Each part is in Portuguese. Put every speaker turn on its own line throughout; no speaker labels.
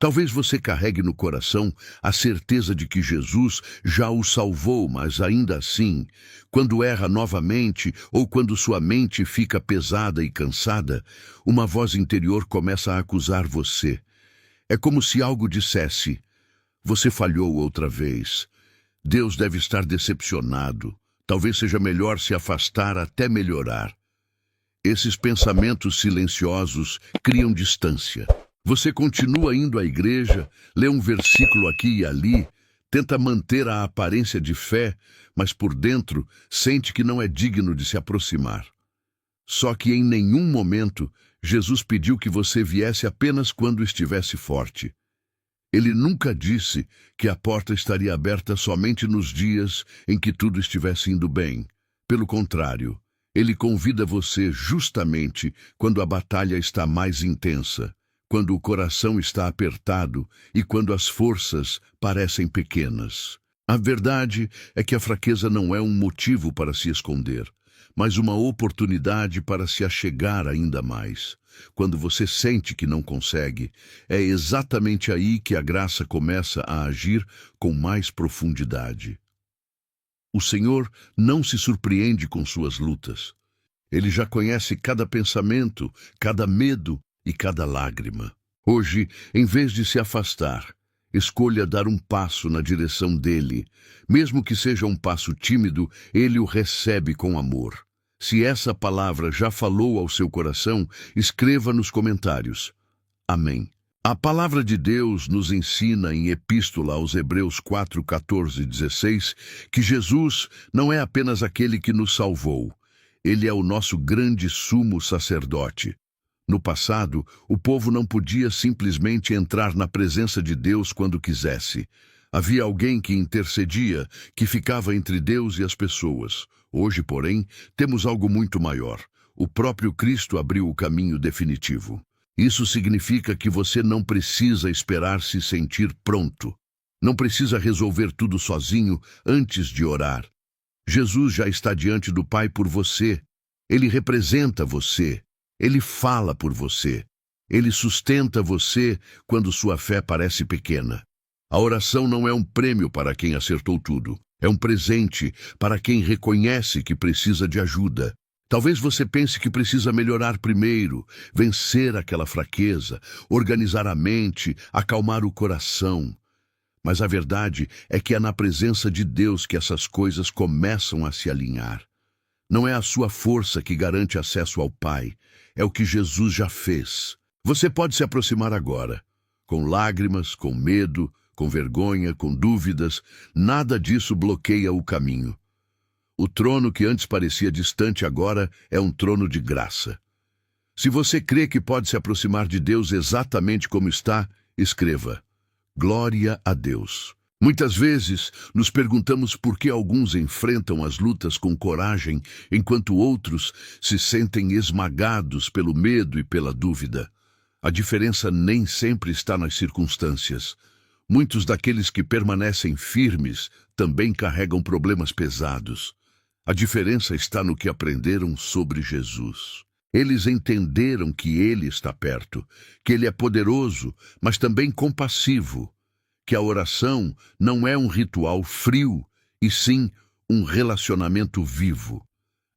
Talvez você carregue no coração a certeza de que Jesus já o salvou, mas ainda assim, quando erra novamente ou quando sua mente fica pesada e cansada, uma voz interior começa a acusar você. É como se algo dissesse: você falhou outra vez. Deus deve estar decepcionado. Talvez seja melhor se afastar até melhorar. Esses pensamentos silenciosos criam distância. Você continua indo à igreja, lê um versículo aqui e ali, tenta manter a aparência de fé, mas por dentro sente que não é digno de se aproximar. Só que em nenhum momento Jesus pediu que você viesse apenas quando estivesse forte. Ele nunca disse que a porta estaria aberta somente nos dias em que tudo estivesse indo bem. Pelo contrário, ele convida você justamente quando a batalha está mais intensa, quando o coração está apertado e quando as forças parecem pequenas. A verdade é que a fraqueza não é um motivo para se esconder, mas uma oportunidade para se achegar ainda mais. Quando você sente que não consegue, é exatamente aí que a graça começa a agir com mais profundidade. O Senhor não se surpreende com suas lutas. Ele já conhece cada pensamento, cada medo e cada lágrima. Hoje, em vez de se afastar, escolha dar um passo na direção dele. Mesmo que seja um passo tímido, ele o recebe com amor. Se essa palavra já falou ao seu coração, escreva nos comentários. Amém. A palavra de Deus nos ensina em Epístola aos Hebreus 4, 14 e 16 que Jesus não é apenas aquele que nos salvou. Ele é o nosso grande sumo sacerdote. No passado, o povo não podia simplesmente entrar na presença de Deus quando quisesse. Havia alguém que intercedia, que ficava entre Deus e as pessoas. Hoje, porém, temos algo muito maior. O próprio Cristo abriu o caminho definitivo. Isso significa que você não precisa esperar se sentir pronto. Não precisa resolver tudo sozinho antes de orar. Jesus já está diante do Pai por você. Ele representa você. Ele fala por você. Ele sustenta você quando sua fé parece pequena. A oração não é um prêmio para quem acertou tudo. É um presente para quem reconhece que precisa de ajuda. Talvez você pense que precisa melhorar primeiro, vencer aquela fraqueza, organizar a mente, acalmar o coração. Mas a verdade é que é na presença de Deus que essas coisas começam a se alinhar. Não é a sua força que garante acesso ao Pai, é o que Jesus já fez. Você pode se aproximar agora, com lágrimas, com medo, com vergonha, com dúvidas, nada disso bloqueia o caminho. O trono que antes parecia distante agora é um trono de graça. Se você crê que pode se aproximar de Deus exatamente como está, escreva: Glória a Deus. Muitas vezes nos perguntamos por que alguns enfrentam as lutas com coragem, enquanto outros se sentem esmagados pelo medo e pela dúvida. A diferença nem sempre está nas circunstâncias. Muitos daqueles que permanecem firmes também carregam problemas pesados. A diferença está no que aprenderam sobre Jesus. Eles entenderam que Ele está perto, que Ele é poderoso, mas também compassivo, que a oração não é um ritual frio, e sim um relacionamento vivo.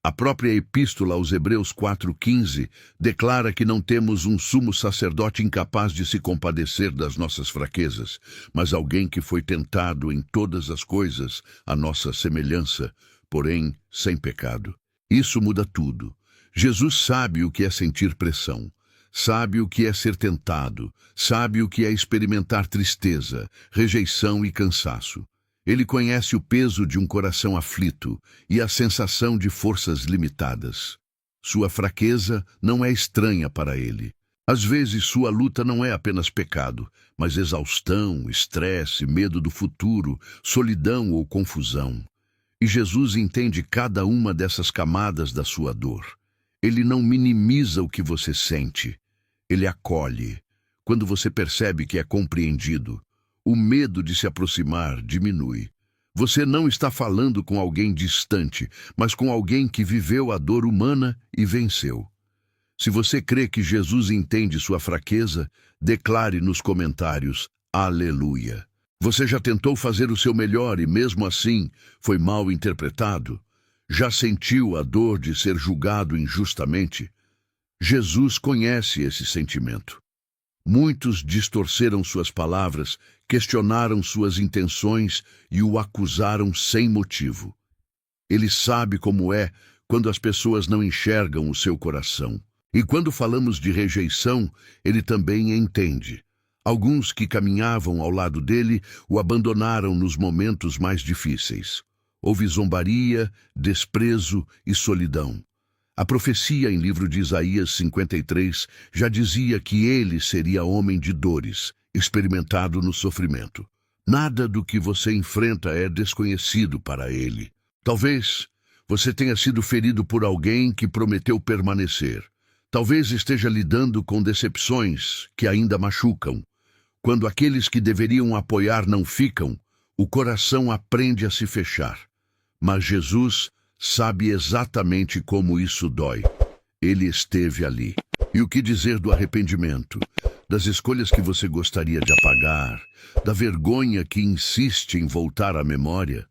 A própria Epístola aos Hebreus 4,15 declara que não temos um sumo sacerdote incapaz de se compadecer das nossas fraquezas, mas alguém que foi tentado em todas as coisas, à nossa semelhança, porém sem pecado. Isso muda tudo. Jesus sabe o que é sentir pressão, sabe o que é ser tentado, sabe o que é experimentar tristeza, rejeição e cansaço. Ele conhece o peso de um coração aflito e a sensação de forças limitadas. Sua fraqueza não é estranha para ele. Às vezes sua luta não é apenas pecado, mas exaustão, estresse, medo do futuro, solidão ou confusão. E Jesus entende cada uma dessas camadas da sua dor. Ele não minimiza o que você sente. Ele acolhe. Quando você percebe que é compreendido, o medo de se aproximar diminui. Você não está falando com alguém distante, mas com alguém que viveu a dor humana e venceu. Se você crê que Jesus entende sua fraqueza, declare nos comentários: Aleluia. Você já tentou fazer o seu melhor e, mesmo assim, foi mal interpretado? Já sentiu a dor de ser julgado injustamente? Jesus conhece esse sentimento. Muitos distorceram suas palavras, questionaram suas intenções e o acusaram sem motivo. Ele sabe como é quando as pessoas não enxergam o seu coração. E quando falamos de rejeição, ele também entende. Alguns que caminhavam ao lado dele o abandonaram nos momentos mais difíceis. Houve zombaria, desprezo e solidão. A profecia em livro de Isaías 53 já dizia que ele seria homem de dores, experimentado no sofrimento. Nada do que você enfrenta é desconhecido para ele. Talvez você tenha sido ferido por alguém que prometeu permanecer. Talvez esteja lidando com decepções que ainda machucam. Quando aqueles que deveriam apoiar não ficam, o coração aprende a se fechar. Mas Jesus sabe exatamente como isso dói. Ele esteve ali. E o que dizer do arrependimento, das escolhas que você gostaria de apagar, da vergonha que insiste em voltar à memória?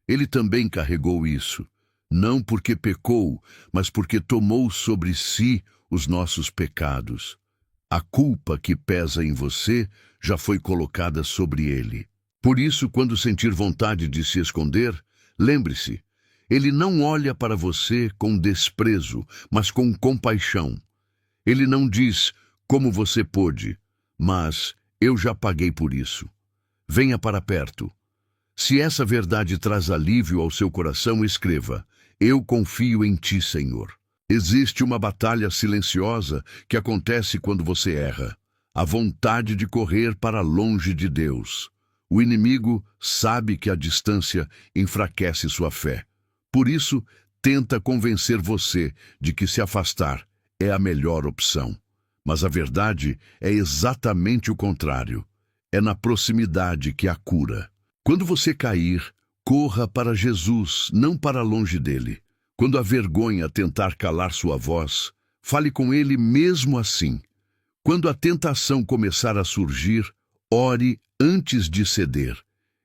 Ele também carregou isso, não porque pecou, mas porque tomou sobre si os nossos pecados. A culpa que pesa em você já foi colocada sobre ele. Por isso, quando sentir vontade de se esconder, lembre-se, ele não olha para você com desprezo, mas com compaixão. Ele não diz, como você pôde, mas eu já paguei por isso. Venha para perto. Se essa verdade traz alívio ao seu coração, escreva: Eu confio em ti, Senhor. Existe uma batalha silenciosa que acontece quando você erra. A vontade de correr para longe de Deus. O inimigo sabe que a distância enfraquece sua fé. Por isso, tenta convencer você de que se afastar é a melhor opção. Mas a verdade é exatamente o contrário. É na proximidade que há cura. Quando você cair, corra para Jesus, não para longe dele. Quando a vergonha tentar calar sua voz, fale com ele mesmo assim. Quando a tentação começar a surgir, ore antes de ceder.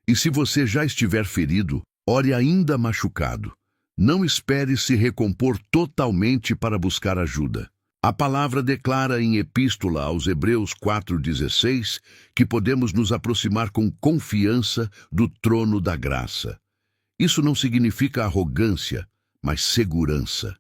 E se você já estiver ferido, ore ainda machucado. Não espere se recompor totalmente para buscar ajuda. A palavra declara em Epístola aos Hebreus 4,16 que podemos nos aproximar com confiança do trono da graça. Isso não significa arrogância, mas segurança.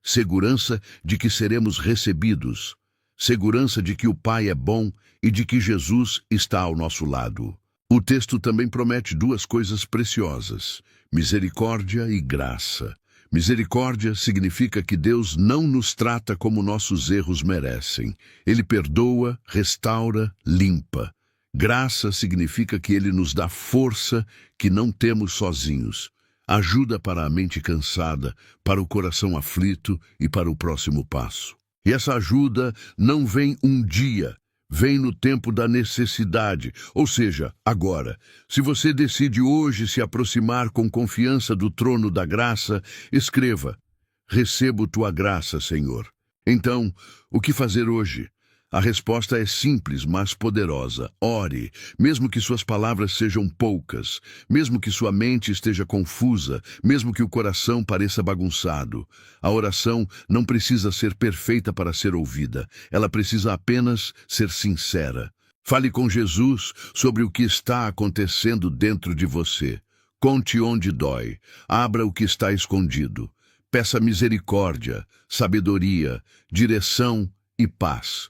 Segurança de que seremos recebidos. Segurança de que o Pai é bom e de que Jesus está ao nosso lado. O texto também promete duas coisas preciosas: misericórdia e graça. Misericórdia significa que Deus não nos trata como nossos erros merecem. Ele perdoa, restaura, limpa. Graça significa que Ele nos dá força que não temos sozinhos. Ajuda para a mente cansada, para o coração aflito e para o próximo passo. E essa ajuda não vem um dia, vem no tempo da necessidade, ou seja, agora. Se você decide hoje se aproximar com confiança do trono da graça, escreva: Recebo tua graça, Senhor. Então, o que fazer hoje? A resposta é simples, mas poderosa. Ore, mesmo que suas palavras sejam poucas, mesmo que sua mente esteja confusa, mesmo que o coração pareça bagunçado. A oração não precisa ser perfeita para ser ouvida. Ela precisa apenas ser sincera. Fale com Jesus sobre o que está acontecendo dentro de você. Conte onde dói. Abra o que está escondido. Peça misericórdia, sabedoria, direção e paz.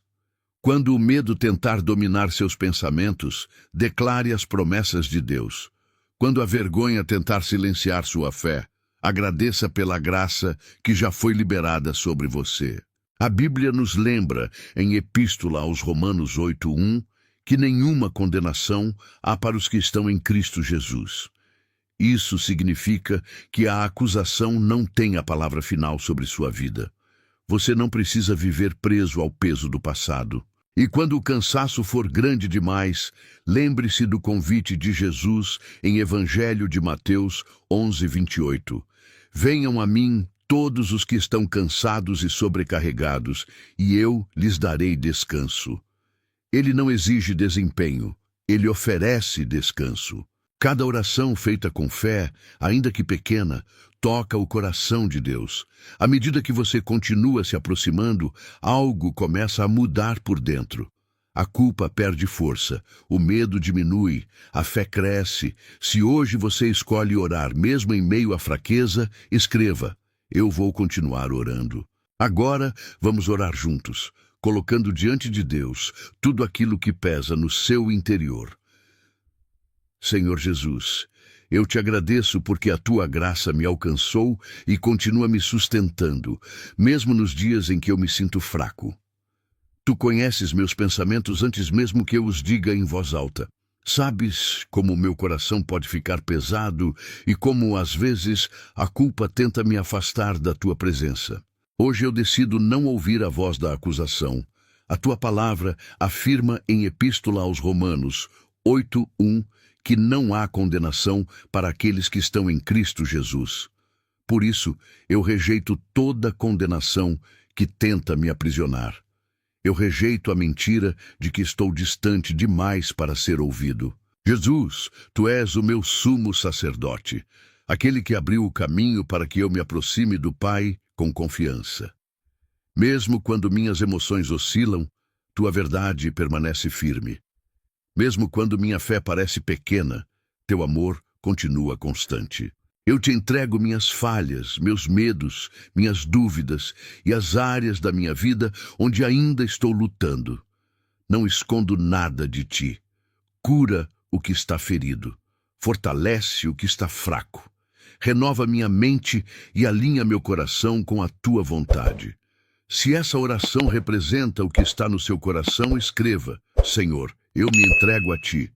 Quando o medo tentar dominar seus pensamentos, declare as promessas de Deus. Quando a vergonha tentar silenciar sua fé, agradeça pela graça que já foi liberada sobre você. A Bíblia nos lembra, em Epístola aos Romanos 8:1, que nenhuma condenação há para os que estão em Cristo Jesus. Isso significa que a acusação não tem a palavra final sobre sua vida. Você não precisa viver preso ao peso do passado. E quando o cansaço for grande demais, lembre-se do convite de Jesus em Evangelho de Mateus 11:28. Venham a mim todos os que estão cansados e sobrecarregados, e eu lhes darei descanso. Ele não exige desempenho, ele oferece descanso. Cada oração feita com fé, ainda que pequena, toca o coração de Deus. À medida que você continua se aproximando, algo começa a mudar por dentro. A culpa perde força, o medo diminui, a fé cresce. Se hoje você escolhe orar mesmo em meio à fraqueza, escreva: eu vou continuar orando. Agora vamos orar juntos, colocando diante de Deus tudo aquilo que pesa no seu interior. Senhor Jesus, eu te agradeço porque a tua graça me alcançou e continua me sustentando, mesmo nos dias em que eu me sinto fraco. Tu conheces meus pensamentos antes mesmo que eu os diga em voz alta. Sabes como meu coração pode ficar pesado e como, às vezes, a culpa tenta me afastar da tua presença. Hoje eu decido não ouvir a voz da acusação. A tua palavra afirma em Epístola aos Romanos 8:1 que não há condenação para aqueles que estão em Cristo Jesus. Por isso, eu rejeito toda condenação que tenta me aprisionar. Eu rejeito a mentira de que estou distante demais para ser ouvido. Jesus, tu és o meu sumo sacerdote, aquele que abriu o caminho para que eu me aproxime do Pai com confiança. Mesmo quando minhas emoções oscilam, tua verdade permanece firme. Mesmo quando minha fé parece pequena, teu amor continua constante. Eu te entrego minhas falhas, meus medos, minhas dúvidas e as áreas da minha vida onde ainda estou lutando. Não escondo nada de ti. Cura o que está ferido. Fortalece o que está fraco. Renova minha mente e alinha meu coração com a tua vontade. Se essa oração representa o que está no seu coração, escreva: Senhor, eu me entrego a ti.